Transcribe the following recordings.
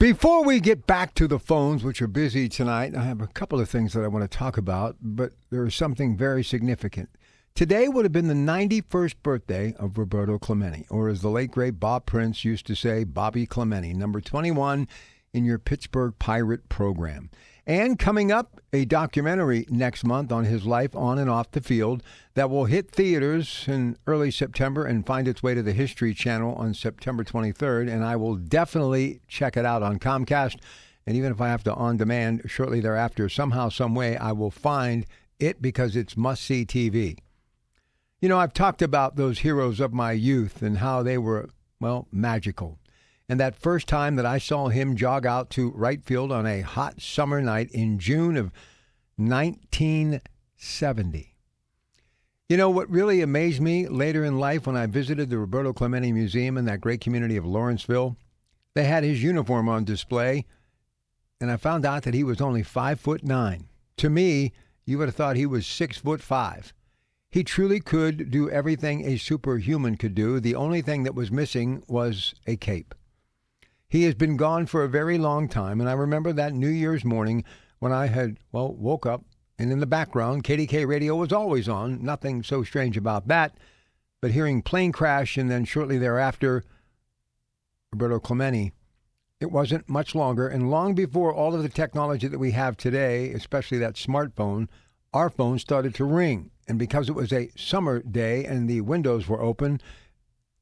Before we get back to the phones, which are busy tonight, I have a couple of things that I want to talk about, but there is something very significant. Today would have been the 91st birthday of Roberto Clemente, or as the late great Bob Prince used to say, Bobby Clemente, number 21 in your Pittsburgh Pirate program. And coming up, a documentary next month on his life on and off the field that will hit theaters in early September and find its way to the History Channel on September 23rd. And I will definitely check it out on Comcast. And even if I have to on demand shortly thereafter, somehow, some way, I will find it because it's must-see TV. You know, I've talked about those heroes of my youth and how they were, well, magical. And that first time that I saw him jog out to right field on a hot summer night in June of 1970. You know, what really amazed me later in life when I visited the Roberto Clemente Museum in that great community of Lawrenceville, they had his uniform on display, and I found out that he was only 5'9". To me, you would have thought he was 6'5". He truly could do everything a superhuman could do. The only thing that was missing was a cape. He has been gone for a very long time, and I remember that New Year's morning when I had, woke up, and in the background, KDK radio was always on. Nothing so strange about that. But hearing plane crash and then shortly thereafter, Roberto Clemente, it wasn't much longer. And long before all of the technology that we have today, especially that smartphone, our phone started to ring. And because it was a summer day and the windows were open,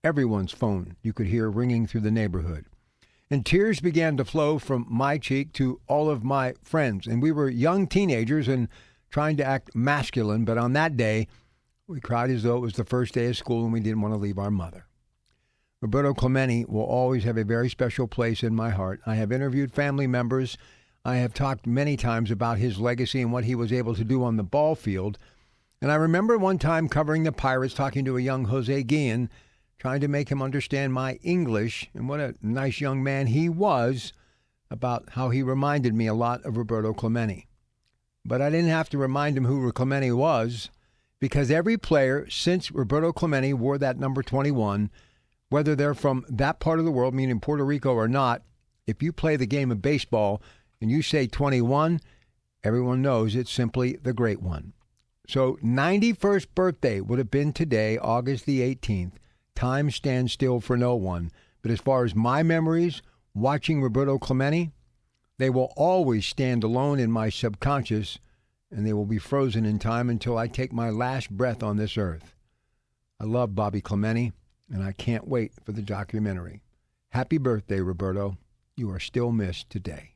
everyone's phone you could hear ringing through the neighborhood. And tears began to flow from my cheek to all of my friends. And we were young teenagers and trying to act masculine. But on that day, we cried as though it was the first day of school and we didn't want to leave our mother. Roberto Clemente will always have a very special place in my heart. I have interviewed family members. I have talked many times about his legacy and what he was able to do on the ball field. And I remember one time covering the Pirates, talking to a young Jose Guillen, trying to make him understand my English, and what a nice young man he was, about how he reminded me a lot of Roberto Clemente. But I didn't have to remind him who Clemente was, because every player since Roberto Clemente wore that number 21, whether they're from that part of the world, meaning Puerto Rico or not, if you play the game of baseball and you say 21, everyone knows it's simply the great one. So 91st birthday would have been today, August the 18th. Time stands still for no one. But as far as my memories, watching Roberto Clemente, they will always stand alone in my subconscious, and they will be frozen in time until I take my last breath on this earth. I love Bobby Clemente, and I can't wait for the documentary. Happy birthday, Roberto. You are still missed today.